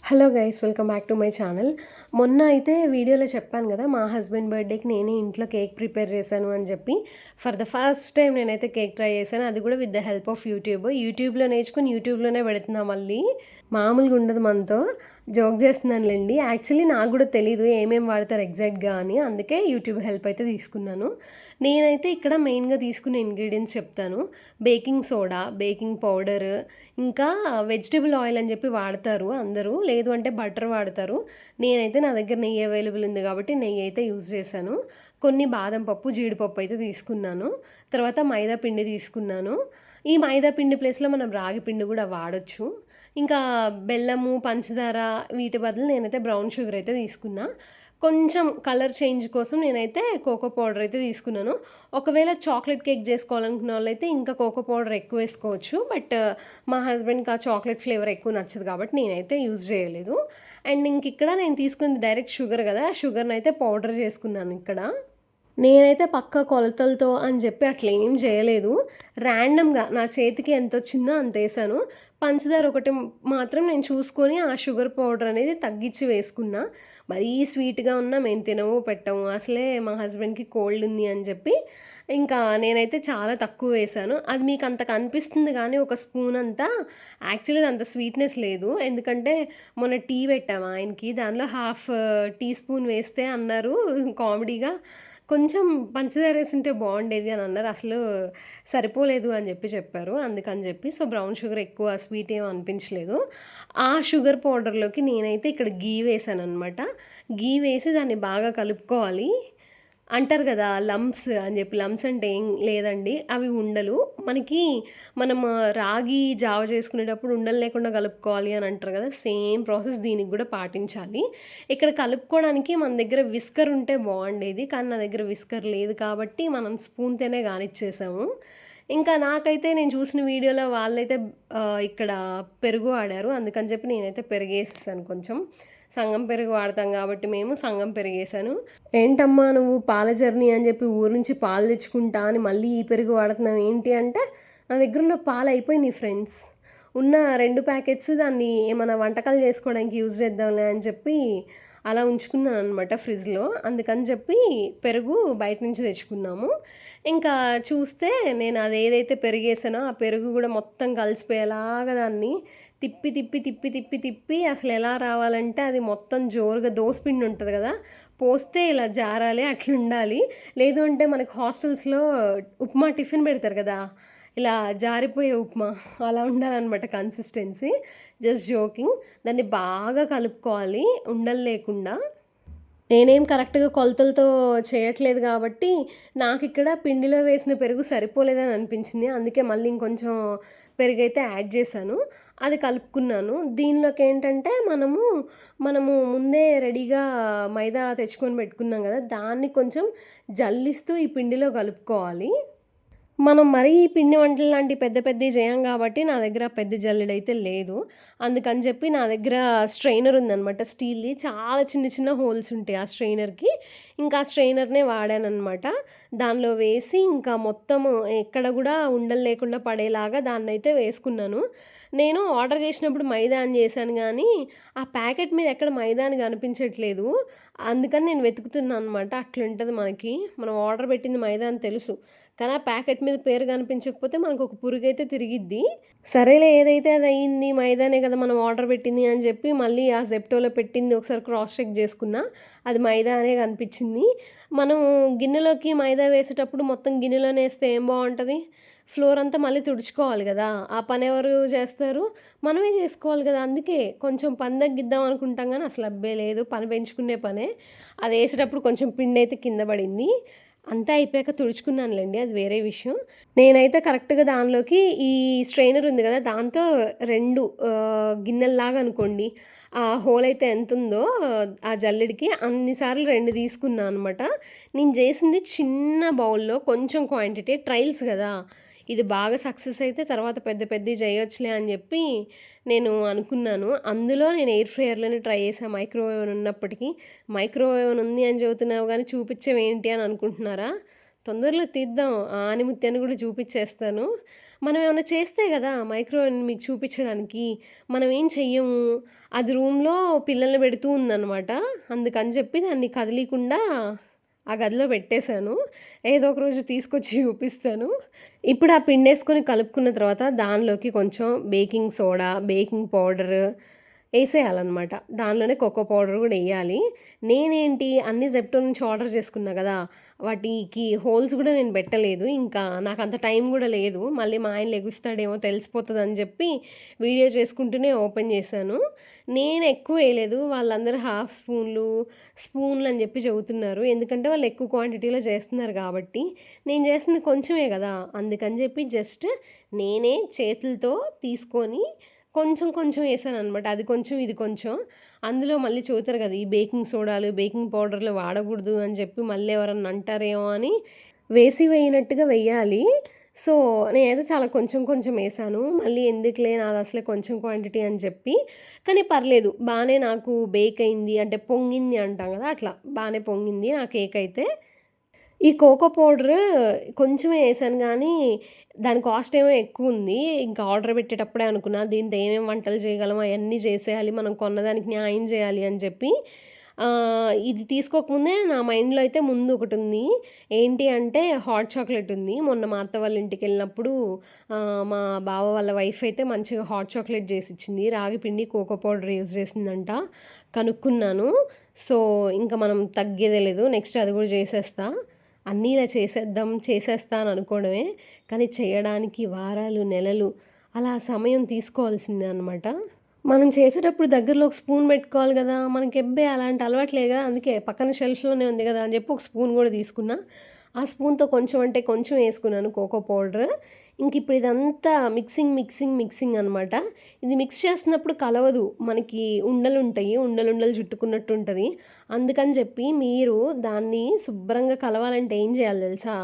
Hello guys, welcome back to my channel. మొన్న అయితే వీడియోలో చెప్పాను కదా, మా హస్బెండ్ బర్త్డేకి నేనే ఇంట్లో కేక్ ప్రిపేర్ చేశాను అని చెప్పి. ఫర్ ద ఫస్ట్ టైం నేనైతే కేక్ ట్రై చేశాను, అది కూడా విత్ ద హెల్ప్ ఆఫ్ యూట్యూబ్లో నేర్చుకుని యూట్యూబ్లోనే పెడుతున్నా. మళ్ళీ మామూలుగా ఉండదు మనతో. జోక్ చేస్తున్నానులేండి. యాక్చువల్లీ నాకు కూడా తెలీదు ఏమేమి వాడతారు ఎగ్జాక్ట్గా అని, అందుకే యూట్యూబ్ హెల్ప్ అయితే తీసుకున్నాను. నేనైతే ఇక్కడ మెయిన్గా తీసుకునే ఇంగ్రీడియంట్స్ చెప్తాను. బేకింగ్ సోడా, బేకింగ్ పౌడర్, ఇంకా వెజిటబుల్ ఆయిల్ అని చెప్పి వాడతారు అందరూ, లేదు అంటే బటర్ వాడతారు. నేనైతే నా దగ్గర నెయ్యి అవైలబుల్ ఉంది కాబట్టి నెయ్యి అయితే యూజ్ చేశాను. కొన్ని బాదం పప్పు, జీడిపప్పు అయితే తీసుకున్నాను. తర్వాత మైదా పిండి తీసుకున్నాను. ఈ మైదా పిండి ప్లేస్లో మనం రాగి పిండి కూడా వాడొచ్చు. ఇంకా బెల్లము, పంచదార, వీటి బదులు నేనైతే బ్రౌన్ షుగర్ అయితే తీసుకున్నా. కొంచెం కలర్ చేంజ్ కోసం నేనైతే కోకో పౌడర్ అయితే తీసుకున్నాను. ఒకవేళ చాక్లెట్ కేక్ చేసుకోవాలనుకున్న వాళ్ళైతే ఇంకా కోకో పౌడర్ ఎక్కువ వేసుకోవచ్చు. బట్ మా హస్బెండ్కి ఆ చాక్లెట్ ఫ్లేవర్ ఎక్కువ నచ్చదు కాబట్టి నేనైతే యూజ్ చేయలేదు. అండ్ ఇంక ఇక్కడ నేను తీసుకుంది డైరెక్ట్ షుగర్ కదా, షుగర్ని అయితే పౌడర్ చేసుకున్నాను ఇక్కడ. నేనైతే పక్క కొలతలతో అని చెప్పి అట్లా ఏం చేయలేదు. ర్యాండమ్గా నా చేతికి ఎంత వచ్చిందో అంత వేసాను. పంచదార ఒకటి మాత్రం నేను చూసుకొని ఆ షుగర్ పౌడర్ అనేది తగ్గించి వేసుకున్నా. మరీ స్వీట్గా ఉన్నా మేము తినము పెట్టము, అసలే మా హస్బెండ్కి కోల్డ్ ఉంది అని చెప్పి ఇంకా నేనైతే చాలా తక్కువ వేసాను. అది మీకు అంత కనిపిస్తుంది కానీ ఒక స్పూన్ అంతా యాక్చువల్లీ అంత స్వీట్నెస్ లేదు. ఎందుకంటే మొన్న టీ పెట్టాము ఆయనకి, దానిలో హాఫ్ టీ స్పూన్ వేస్తే అన్నారు కామెడీగా, కొంచెం పంచదార వేసుంటే బాగుండేది అని అన్నారు. అసలు సరిపోలేదు అని చెప్పి చెప్పారు. అందుకని చెప్పి సో బ్రౌన్ షుగర్ ఎక్కువ స్వీట్ ఏం అనిపించలేదు. ఆ షుగర్ పౌడర్లోకి నేనైతే ఇక్కడ గీ వేసాను అనమాట. గీ వేసి దాన్ని బాగా కలుపుకోవాలి. అంటారు కదా లంప్స్ అని చెప్పి, లంప్స్ అంటే ఏం లేదండి, అవి ఉండలు. మనం రాగి జావ చేసుకునేటప్పుడు ఉండలు లేకుండా కలుపుకోవాలి అని అంటారు కదా, సేమ్ ప్రాసెస్ దీనికి కూడా పాటించాలి. ఇక్కడ కలుపుకోవడానికి మన దగ్గర విస్కర్ ఉంటే బాగుండేది, కానీ నా దగ్గర విస్కర్ లేదు కాబట్టి మనం స్పూన్తోనే కానిచ్చేసాము. ఇంకా నాకైతే నేను చూసిన వీడియోలో వాళ్ళైతే ఇక్కడ పెరుగు వాడారు, అందుకని చెప్పి నేనైతే పెరిగేసేసాను. కొంచెం సంగం పెరుగు వాడతాం కాబట్టి మేము సంగం పెరిగేసాను. ఏంటమ్మా నువ్వు పాల జర్నీ అని చెప్పి ఊరు నుంచి పాలు తెచ్చుకుంటా అని మళ్ళీ ఈ పెరుగు వాడుతున్నావు ఏంటి అంటే, నా దగ్గర ఉన్న పాలు అయిపోయినాయి ఫ్రెండ్స్. ఉన్న 2 ప్యాకెట్స్ దాన్ని ఏమైనా వంటకాలు చేసుకోవడానికి యూజ్ చేద్దాంలే అని చెప్పి అలా ఉంచుకున్నాను అనమాట ఫ్రిడ్జ్లో. అందుకని చెప్పి పెరుగు బయట నుంచి తెచ్చుకున్నాము. ఇంకా చూస్తే నేను అది ఏదైతే పెరిగేసానో ఆ పెరుగు కూడా మొత్తం కలిసిపోయేలాగా దాన్ని తిప్పి తిప్పి తిప్పి తిప్పి తిప్పి అసలు ఎలా రావాలంటే అది మొత్తం జోరుగా దోసపిండి ఉంటుంది కదా, పోస్తే ఇలా జారాలి, అట్లా ఉండాలి. లేదు అంటే మనకు హాస్టల్స్లో ఉప్మా టిఫిన్ పెడతారు కదా, ఇలా జారిపోయే ఉప్మా అలా ఉండాలన్నమాట కన్సిస్టెన్సీ. Just joking. దాన్ని బాగా కలుపుకోవాలి ఉండలు లేకుండా. నేనేం కరెక్ట్గా కొలతలతో చేయట్లేదు కాబట్టి నాకు ఇక్కడ పిండిలో వేసిన పెరుగు సరిపోలేదని అనిపించింది. అందుకే మళ్ళీ ఇంకొంచెం పెరుగైతే యాడ్ చేశాను, అది కలుపుకున్నాను. దీనిలోకి ఏంటంటే మనము ముందే రెడీగా మైదా తెచ్చుకొని పెట్టుకున్నాం కదా, దాన్ని కొంచెం జల్లిస్తూ ఈ పిండిలో కలుపుకోవాలి. మనం మరీ పిండి వంటలు లాంటి పెద్ద పెద్దవి చేయం కాబట్టి నా దగ్గర పెద్ద జల్లెడైతే లేదు. అందుకని చెప్పి నా దగ్గర స్ట్రెయినర్ ఉందనమాట స్టీల్‌ది. చాలా చిన్న చిన్న హోల్స్ ఉంటాయి ఆ స్ట్రెయినర్‌కి. ఇంకా ఆ స్ట్రెయినర్‌నే వాడాననమాట. దానిలో వేసి ఇంకా మొత్తము ఎక్కడ కూడా ఉండలు లేకుండా పడేలాగా దాన్నైతే వేసుకున్నాను. నేను ఆర్డర్ చేసినప్పుడు మైదా అని చేశాను కానీ ఆ ప్యాకెట్ మీద ఎక్కడ మైదా అని కనిపించట్లేదు. అందుకని నేను వెతుకుతున్నాను అనమాట. అట్లుంటది మనకి. మనం ఆర్డర్ పెట్టింది మైదా అని తెలుసు, కానీ ఆ ప్యాకెట్ మీద పేరు కనిపించకపోతే మనకు ఒక పురుగైతే తిరిగిద్ది. సరేలే ఏదైతే అది అయ్యింది, మైదానే కదా మనం ఆర్డర్ పెట్టింది అని చెప్పి మళ్ళీ ఆ జెప్టోలో పెట్టింది ఒకసారి క్రాస్ చెక్ చేసుకున్నా, అది మైదా అనే కనిపించింది. మనం గిన్నెలోకి మైదా వేసేటప్పుడు మొత్తం గిన్నెలోనే వేస్తే ఏం బాగుంటుంది, ఫ్లోర్ అంతా మళ్ళీ తుడుచుకోవాలి కదా, ఆ పని ఎవరు చేస్తారు, మనమే చేసుకోవాలి కదా. అందుకే కొంచెం పని తగ్గిద్దాం అనుకుంటాం కానీ అసలు అబ్బే లేదు, పని పెంచుకునే పనే. అది వేసేటప్పుడు కొంచెం పిండి అయితే కింద పడింది. అంతా అయిపోయాక తుడుచుకున్నానులేండి, అది వేరే విషయం. నేనైతే కరెక్ట్గా దానిలోకి ఈ స్ట్రెయినర్ ఉంది కదా, దాంతో 2 గిన్నెల్లాగా అనుకోండి, ఆ హోల్ అయితే ఎంత ఉందో ఆ జల్లెడికి అన్నిసార్లు 2 తీసుకున్నాను అనమాట. నేను చేసింది చిన్న బౌల్లో కొంచెం క్వాంటిటీ, ట్రయల్స్ కదా, ఇది బాగా సక్సెస్ అయితే తర్వాత పెద్ద పెద్దవి చేయొచ్చులే అని చెప్పి నేను అనుకున్నాను. అందులో నేను ఎయిర్ ఫ్రైయర్లోనే ట్రై చేశాను మైక్రోవేవ్ ఉన్నప్పటికీ. మైక్రోవేవ్ ఉంది అని చెబుతున్నావు కానీ చూపించేవి ఏంటి అని అనుకుంటున్నారా, తొందరలో తీద్దాం, ఆనిముత్యాన్ని కూడా చూపించేస్తాను. మనం ఏమన్నా చేస్తే గదా! మైక్రో ఓవెన్ మీకు చూపిచ్చడానికి. మనం ఏం చెయ్యము. అది రూమ్‌లో పిల్లల్ని పెడుతూ ఉందనమాట. అందుకని చెప్పి దాన్ని కదలీకుండా ఆ గదిలో పెట్టేశాను. ఏదో ఒక రోజు తీసుకొచ్చి చూపిస్తాను. ఇప్పుడు ఆ పిండేసుకొని కలుపుకున్న తర్వాత దానిలోకి కొంచెం బేకింగ్ సోడా, బేకింగ్ పౌడర్ ఏసేయాలనమాట. దానిలోనే కోకో పౌడర్ గూడా ఎయ్యాలి. నేనేంటి అన్నీ జెప్టో నుంచి ఆర్డర్ చేసుకున్నా గదా! వాటికి హోల్స్ గూడా నేను బెట్టలేదు. ఇంకా నాకంత టైం గూడా లేదు. మళ్ళీ మా ఆయన లెగుస్తాడేమో తెలిసిపోతదని జెప్పి వీడియో చేసుకుంటూనే ఓపెన్ చేశాను. నేను ఎక్కువ ఎయలేదు. వాళ్ళందరూ హాఫ్ స్పూన్‌లని జెప్పి చెబుతున్నారు. ఎందుకంటే వాళ్ళు ఎక్కువ క్వాంటిటీలో చేస్తున్నారు గాబట్టి. నేను చేసింది కొంచెమే గదా! అందుకని జెప్పి జస్ట్ నేనే చేతులతో తీసుకొని కొంచెం కొంచెం ఏసాననమాట. అది కొంచెం, ఇది కొంచెం. అందులో మళ్ళీ చెబుతారు గదా! ఈ బేకింగ్ సోడాలు, బేకింగ్ పౌడర్‌లు వాడగూడదు అని చెప్పి మళ్ళీ ఎవరన్నా అంటారేమో అని వేయనట్టుగా వెయ్యాలి. సో, నేనైతే చాలా కొంచెం కొంచెం ఏసాను. మళ్ళీ ఎందుకులే నాదసలే కొంచెం క్వాంటిటీ అని చెప్పి. కానీ పర్లేదు బానే నాకు బేక్ అయింది. అంటే పొంగింది అంటాం గదా! అట్లా బానే పొంగింది నా కేక్ అయితే. ఈ కోకో పౌడర్ కొంచెమే ఏసాను గానీ, దాని కాస్ట్ ఏమో ఎక్కువుంది. ఇంకా ఆర్డర్ పెట్టేటప్పుడే అనుకున్నా దీంతో ఏమేమి వంటలు చేయగలం అయన్నీ చేసేయాలి. మనం కొన్నదానికి న్యాయం చేయాలి అని చెప్పి. ఇది తీసుకోకముందే నా మైండ్‌లో అయితే ముందు ఒకటుంది. ఏంటి అంటే హాట్ చాక్లెట్ ఉంది. మొన్న మా అత్త వాళ్ళ ఇంటికెళ్ళినప్పుడు మా బావ వాళ్ళ వైఫ్ అయితే మంచిగా హాట్ చాక్లెట్ చేసిచ్చింది. రాగి పిండి, కోకో పౌడర్ యూజ్ చేసిందంట. కనుక్కున్నాను. సో, ఇంక మనం తగ్గేదే లేదు. నెక్స్ట్ అది కూడా చేసేస్తా. అన్నీ ఇలా చేసేస్తా అని అనుకోవడమే. కానీ చేయడానికి వారాలు, నెలలు అలా సమయం తీసుకోవాల్సిందే అనమాట. మనం చేసేటప్పుడు దగ్గరలో ఒక స్పూన్ పెట్టుకోవాలి గదా! మనకెబ్బే అలాంటి అలవాటు లేదుగా. అందుకే పక్కన షెల్ఫ్‌లోనే ఉంది గదా! అని చెప్పి ఒక స్పూన్ గూడా తీసుకున్నా. ఆ స్పూన్‌తో కొంచెం అంటే కొంచెం ఏసుకున్నాను కోకో పౌడర్. ఇంకిప్పుడు ఇదంతా మిక్సింగ్ అనమాట. ఇది మిక్స్ చేస్తున్నప్పుడు కలవదు. మనకి ఉండలుంటాయి. ఉండలుండలు చుట్టుకున్నట్టు ఉంటది. అందుకని చెప్పి మీరు దాన్ని శుభ్రంగా కలవాలంటే ఏం చేయాలో తెలుసా?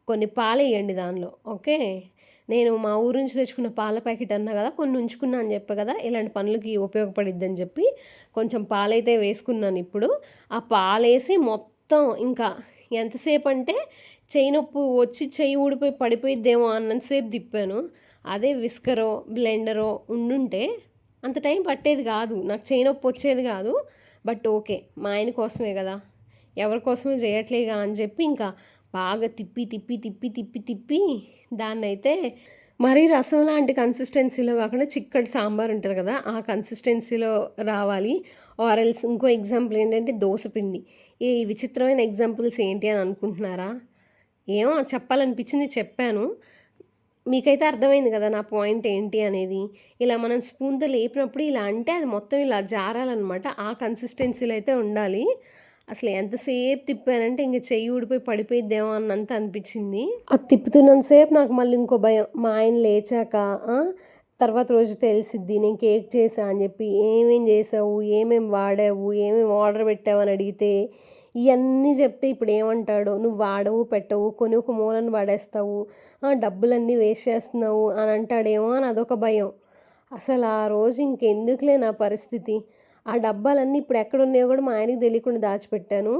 కొన్ని పాలెయ్యండి దానిలో. ఓకే. నేను మా ఊరు నుంచి తెచ్చుకున్న పాల ప్యాకెట్ అన్నా గదా! కొన్ని ఉంచుకున్నా అని చెప్పా గదా! ఇలాంటి పనులకి ఉపయోగపడిద్దని చెప్పి కొంచెం పాలైతే వేసుకున్నానిప్పుడు. ఆ పాలేసి మొత్తం ఇంకా ఎంతసేపంటే చెయ్యి నొప్పి వచ్చి చెయ్యి ఊడిపోయి పడిపోయిద్దేమో అన్నంత సేపు తిప్పాను. అదే విస్కరో, బ్లెండరో ఉండుంటే అంత టైం పట్టేది గాదు. నాకు చెయ్యి నొప్పి వచ్చేది గాదు. But okay. మా ఆయన కోసమే గదా! ఎవరి కోసమో చేయట్లేగా అని చెప్పి ఇంకా బాగా తిప్పి దాన్నైతే మరీ రసం లాంటి కన్సిస్టెన్సీలో కాకుండా చిక్కటి సాంబార్ ఉంటది కదా! ఆ కన్సిస్టెన్సీలో రావాలి. ఆర్ ఎల్స్ ఇంకో ఎగ్జాంపుల్ ఏంటంటే దోసపిండి. ఈ విచిత్రమైన ఎగ్జాంపుల్స్ ఏంటి అని అనుకుంటున్నారా? ఏమో చెప్పాలనిపించింది చెప్పాను. మీకైతే అర్థమైంది కదా నా పాయింట్ ఏంటి అనేది. ఇలా మనం స్పూన్‌తో లేపినప్పుడు ఇలా అంటే అది మొత్తం ఇలా జారాలనమాట. ఆ కన్సిస్టెన్సీలో అయితే ఉండాలి. అసలు ఎంతసేపు తిప్పానంటే ఇంక చెయ్యి ఊడిపోయి పడిపోయిద్దేమో అన్నంత అనిపించింది. అది తిప్పుతున్నంత సేపు నాకు మళ్ళీ ఇంకో భయం. మా ఆయన లేచాక ఆ! తర్వాత రోజు తెలిసిద్ది నేను కేక్ చేశా అని చెప్పి. ఏమేం చేసావు? ఏమేం వాడావు? ఏమేం ఆర్డర్ పెట్టావు? అని అడిగితే ఇయన్నీ చెప్తే ఇప్పుడేమంటాడో? నువ్వు వాడవు, పెట్టవు, కొని ఒక మూలన పడేస్తావు. డబ్బులన్నీ వేస్ట్ చేస్తున్నావు అని అంటాడేమో అని అదొక భయం. అసలు ఆ రోజు ఇంకెందుకులే నా పరిస్థితి. ఆ డబ్బాలన్నీ ఇప్పుడు ఎక్కడున్నాయో కూడా మా ఆయనకి తెలియకుండా దాచిపెట్టాను.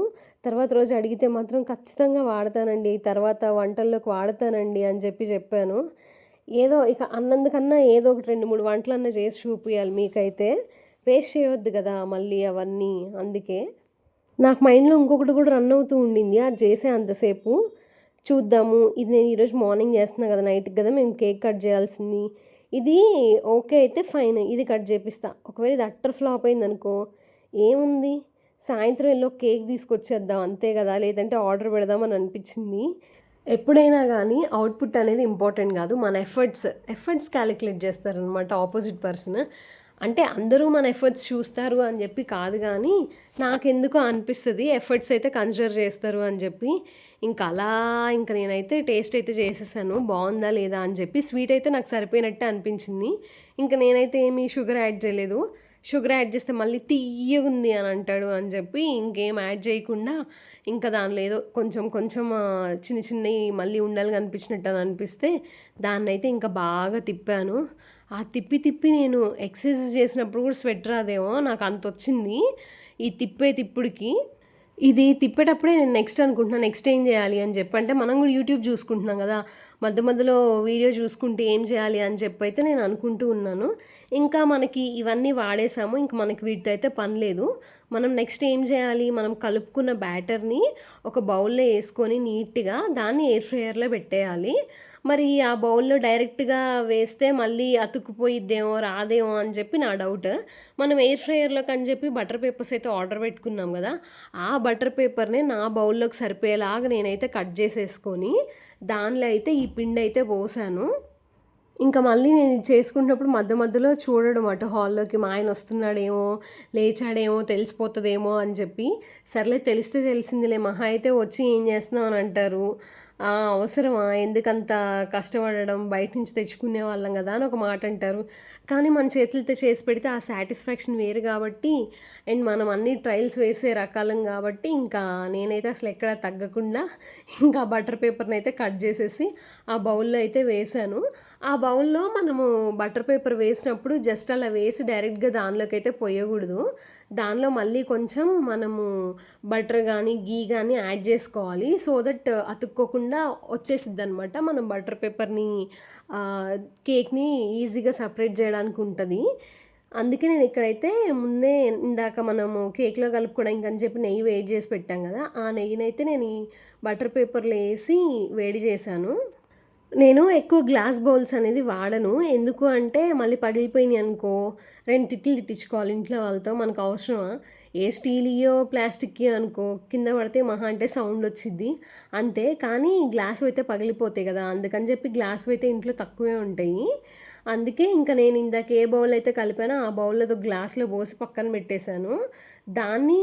తర్వాత రోజు అడిగితే మాత్రం ఖచ్చితంగా వాడతానండి. తర్వాత వంటల్లోకి వాడతానండి అని చెప్పాను. ఏదో ఇక అన్నందుకన్నా ఏదో ఒకటి 2, 3 వంటలన్నా చేసి చూపియాలి మీకైతే. వేస్ట్ చేయొద్దు కదా మళ్ళీ అవన్నీ అందుకే. నాకు మైండ్‌లో ఇంకొకటి కూడా రన్ అవుతూ ఉండింది. అది చేసే అంతసేపు. చూద్దాము. ఇది నేను ఈరోజు మార్నింగ్ చేస్తున్నా కదా! నైట్‌కి కదా మేము కేక్ కట్ చేయాల్సింది. ఇది ఓకే అయితే ఫైన్. ఇది కట్ చేపిస్తా. ఒకవేళ ఇది అట్టర్ ఫ్లాప్ అయిందనుకో, ఏముంది సాయంత్రం ఎళ్ళి ఒక కేక్ తీసుకొచ్చేద్దాం అంతే కదా! లేదంటే ఆర్డర్ పెడదాం అని అనిపించింది. ఎప్పుడైనా గానీ అవుట్‌పుట్ అనేది ఇంపార్టెంట్ గాదు. మన ఎఫర్ట్స్ కాలిక్యులేట్ చేస్తారనమాట ఆపోజిట్ పర్సన్. అంటే అందరూ మన ఎఫర్ట్స్ చూస్తారు అని జెప్పి కాదు గానీ, నాకెందుకో అనిపిస్తది ఎఫర్ట్స్ అయితే కన్సిడర్ చేస్తారు అని జెప్పి. ఇంక నేనైతే టేస్ట్ అయితే చేసేసాను. బావుందా లేదా అని జెప్పి. స్వీట్ అయితే నాకు సరిపోయినట్టే అనిపించింది. ఇంక నేనైతే ఏమి షుగర్ యాడ్ చేయలేదు. షుగర్ యాడ్ చేస్తే మళ్ళీ తియ్యగుంది అని అంటాడు అని చెప్పి ఇంకేం యాడ్ చేయకుండా ఇంకా దానిలో ఏదో కొంచెం కొంచెం చిన్న చిన్నవి మళ్ళీ ఉండలు కనిపించినట్టు అని అనిపిస్తే దాన్నైతే ఇంకా బాగా తిప్పాను. ఆ తిప్పి నేను ఎక్సర్సైజ్ చేసినప్పుడు కూడా స్వెట్ రాదేమో నాకు అంత వచ్చింది ఈ తిప్పే తిప్పుడికి. ఇది తిప్పేటప్పుడే నేను నెక్స్ట్ అనుకుంటున్నా. నెక్స్ట్ ఏం జేయాలి అని జెప్పి. అంటే మనం గూడా యూట్యూబ్ జూసుకుంటున్నాం గదా! మధ్య మధ్యలో వీడియో జూసుకుంటూ ఏం చేయాలి అని చెప్పైతే నేను అనుకుంటూ ఉన్నాను. ఇంకా మనకి ఇవన్నీ వాడేసాము. ఇంక మనకి వీటితో అయితే పని లేదు. మనం నెక్స్ట్ ఏం చేయాలి? మనం కలుపుకున్న బ్యాటర్‌ని ఒక బౌల్‌లో యేసుకొని నీట్‌గా దాన్ని ఎయిర్ ఫ్రైయర్‌లో పెట్టేయాలి. మరి ఆ బౌల్‌లో డైరెక్ట్‌గా వేస్తే మళ్ళీ అతుక్కుపోయిద్దేమో, రాదేమో అని చెప్పి నా డౌట్. మనం ఎయిర్ ఫ్రైయర్‌లోకి అని చెప్పి బటర్ పేపర్స్ అయితే ఆర్డర్ పెట్టుకున్నాం గదా! ఆ బటర్ పేపర్‌ని నా బౌల్‌లోకి సరిపోయేలాగా నేనైతే కట్ చేసేసుకొని, దానిలో అయితే ఈ పిండైతే పోసాను. ఇంకా మళ్ళీ నేను ఇది చేసుకుంటున్నప్పుడు మధ్య మధ్యలో చూడడం అటు హాల్లోకి మా ఆయన వస్తున్నాడేమో, లేచాడేమో, తెలిసిపోతదేమో అని చెప్పి, సర్లే తెలిస్తే తెలిసిందిలే మహా అయితే వచ్చి ఏం చేస్తున్నావు అని అంటారు. అవసరమా ఎందుకంత కష్టపడడం బయట నుంచి తెచ్చుకునే వాళ్ళం కదా అని ఒక మాట అంటారు. కానీ మన చేతులతో చేసి పెడితే ఆ సాటిస్ఫాక్షన్ వేరు కాబట్టి అండ్ మనం అన్ని ట్రయల్స్ వేసే రకాలం కాబట్టి ఇంకా నేనైతే అసలు ఎక్కడ తగ్గకుండా ఇంకా బటర్ పేపర్ని అయితే కట్ చేసేసి ఆ బౌల్లో అయితే వేసాను. ఆ బౌల్లో మనము బటర్ పేపర్ వేసినప్పుడు జస్ట్ అలా వేసి డైరెక్ట్గా దానిలోకి అయితే పోయకూడదు. దానిలో మళ్ళీ కొంచెం మనము బటర్ కానీ గీ కానీ యాడ్ చేసుకోవాలి. సో దట్ అతుక్కోకుండా వచ్చేసిద్ది అనమాట. మనం బటర్ పేపర్ని కేక్ని ఈజీగా సపరేట్ చేయడానికి ఉంటుంది. అందుకే నేను ఇక్కడైతే ముందే ఇందాక మనము కేక్లో కలుపుకోవడానికి అని చెప్పి నెయ్యి వేడి చేసి పెట్టాం కదా, ఆ నెయ్యినైతే నేను ఈ బటర్ పేపర్లో వేసి వేడి చేశాను. నేను ఎక్కువ గ్లాస్ బౌల్స్ అనేది వాడను. ఎందుకు అంటే మళ్ళీ పగిలిపోయినాయి అనుకో 2 తిట్లు తిట్టించుకోవాలి ఇంట్లో వాళ్ళతో. మనకు అవసరమా? ఏ స్టీలియో, ప్లాస్టిక్కియో అనుకో కింద పడితే మహా అంటే సౌండ్ వచ్చిద్ది అంతే. కానీ గ్లాస్‌వి అయితే పగిలిపోతాయి కదా! అందుకని చెప్పి గ్లాస్‌వి అయితే ఇంట్లో తక్కువే ఉంటాయి. అందుకే ఇంక నేను ఇందాక ఏ బౌల్ అయితే కలిపానో ఆ బౌల్‌లో గ్లాస్‌లో పోసి పక్కన పెట్టేశాను. దాన్ని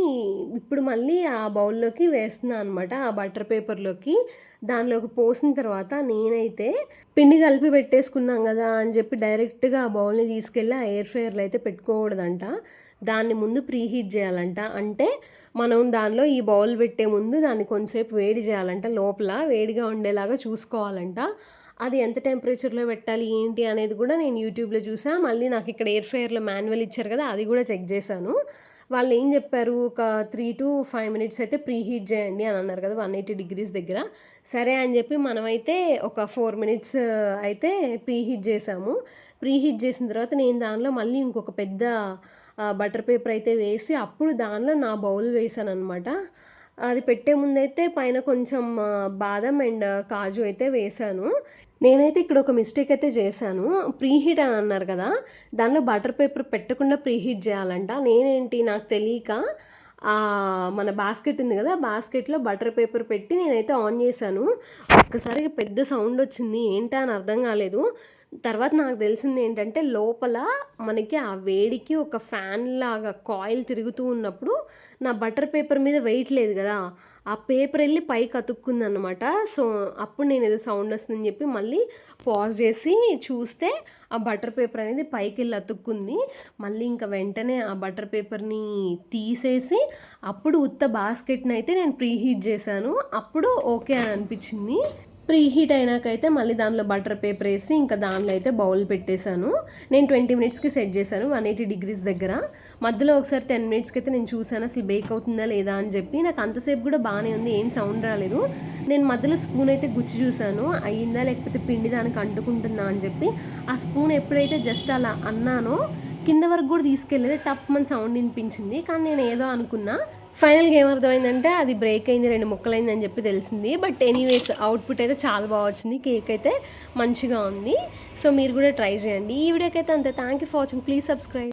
ఇప్పుడు మళ్ళీ ఆ బౌల్‌లోకి వేస్తున్నా అనమాట. ఆ బటర్ పేపర్‌లోకి. దానిలోకి పోసిన తర్వాత నేనైతే పిండి కలిపి పెట్టేసుకున్నాం కదా అని చెప్పి డైరెక్ట్‌గా ఆ బౌల్‌ని తీసుకెళ్ళి ఆ ఎయిర్ ఫ్రైయర్‌లో అయితే పెట్టుకోకూడదంట. దాన్ని ముందు ప్రీహీట్ చేయాలంట. అంటే మనం దానిలో ఈ బౌల్ పెట్టే ముందు దాన్ని కొంచెంసేపు వేడి చేయాలంట. లోపల వేడిగా ఉండేలాగా చూసుకోవాలంట. అది ఎంత టెంపరేచర్‌లో పెట్టాలి ఏంటి అనేది కూడా నేను యూట్యూబ్‌లో చూసా. మళ్ళీ నాకు ఇక్కడ ఎయిర్ ఫ్రైయర్‌లో మాన్యువల్ ఇచ్చారు కదా! అది కూడా చెక్ చేశాను. వాళ్ళు ఏం చెప్పారు, ఒక 3-5 మినిట్స్ అయితే ప్రీహీట్ చేయండి అని అన్నారు కదా 180 డిగ్రీస్ దగ్గర. సరే అని చెప్పి మనమైతే ఒక 4 మినిట్స్ అయితే ప్రీహీట్ చేసాము. ప్రీహీట్ చేసిన తర్వాత నేను దానిలో మళ్ళీ ఇంకొక పెద్ద బటర్ పేపర్ అయితే వేసి అప్పుడు దానిలో నా బౌల్ వేసాననమాట. అది పెట్టే ముందైతే పైన కొంచెం బాదం అండ్ కాజు అయితే వేశాను. నేనైతే ఇక్కడ ఒక మిస్టేక్ అయితే చేశాను. ప్రీహీట్ అని అన్నారు కదా! దానిలో బటర్ పేపర్ పెట్టకుండా ప్రీహీట్ చేయాలంట. నేనేంటి నాకు తెలియక మన బాస్కెట్ ఉంది కదా! బాస్కెట్‌లో బటర్ పేపర్ పెట్టి నేనైతే ఆన్ చేశాను. ఒక్కసారిగా పెద్ద సౌండ్ వచ్చింది. ఏంటా అని అర్థం కాలేదు. తర్వాత నాకు తెలిసింది ఏంటంటే లోపల మనకి ఆ వేడికి ఒక ఫ్యాన్ లాగా కాయిల్ తిరుగుతూ ఉన్నప్పుడు నా బటర్ పేపర్ మీద వెయిట్ లేదు కదా, ఆ పేపర్ వెళ్ళి పైకి అతుక్కుందనమాట. సో అప్పుడు నేను ఏదో సౌండ్ వస్తుందని చెప్పి మళ్ళీ పాజ్ చేసి చూస్తే ఆ బటర్ పేపర్ అనేది పైకి వెళ్ళి అతుక్కుంది. మళ్ళీ ఇంకా వెంటనే ఆ బటర్ పేపర్ని తీసేసి అప్పుడు ఉత్త బాస్కెట్ని అయితే నేను ప్రీహీట్ చేశాను. అప్పుడు ఓకే అని అనిపించింది. ప్రీహీట్ అయినాకైతే మళ్ళీ దానిలో బటర్ పేపర్ వేసి ఇంకా దానిలో అయితే బౌల్ పెట్టేశాను. నేను 20 మినిట్స్‌కి సెట్ చేశాను 180 డిగ్రీస్ దగ్గర. మధ్యలో ఒకసారి 10 మినిట్స్‌కి అయితే నేను చూసాను అసలు బేక్ అవుతుందా లేదా అని చెప్పి. నాకు అంతసేపు కూడా బాగానే ఉంది, ఏం సౌండ్ రాలేదు. నేను మధ్యలో స్పూన్ అయితే గుచ్చి చూసాను అయ్యిందా లేకపోతే పిండి దానికి అంటుకుంటుందా అని చెప్పి. ఆ స్పూన్ ఎప్పుడైతే జస్ట్ అలా అన్నానో కింద వరకు కూడా తీసుకెళ్ళేది టప్‌మని సౌండ్ వినిపించింది. కానీ నేను ఏదో అనుకున్నా. ఫైనల్‌గా ఏమర్థమైందంటే అది బ్రేక్ అయింది, 2 ముక్కలైంది అని చెప్పి తెలిసింది. బట్ ఎనీవేస్ అవుట్‌పుట్ అయితే చాలా బాగా వచ్చింది. కేక్ అయితే మంచిగా ఉంది. సో మీరు కూడా ట్రై చేయండి. ఈ వీడియోకి అయితే అంతే. Thank you for watching. Please subscribe.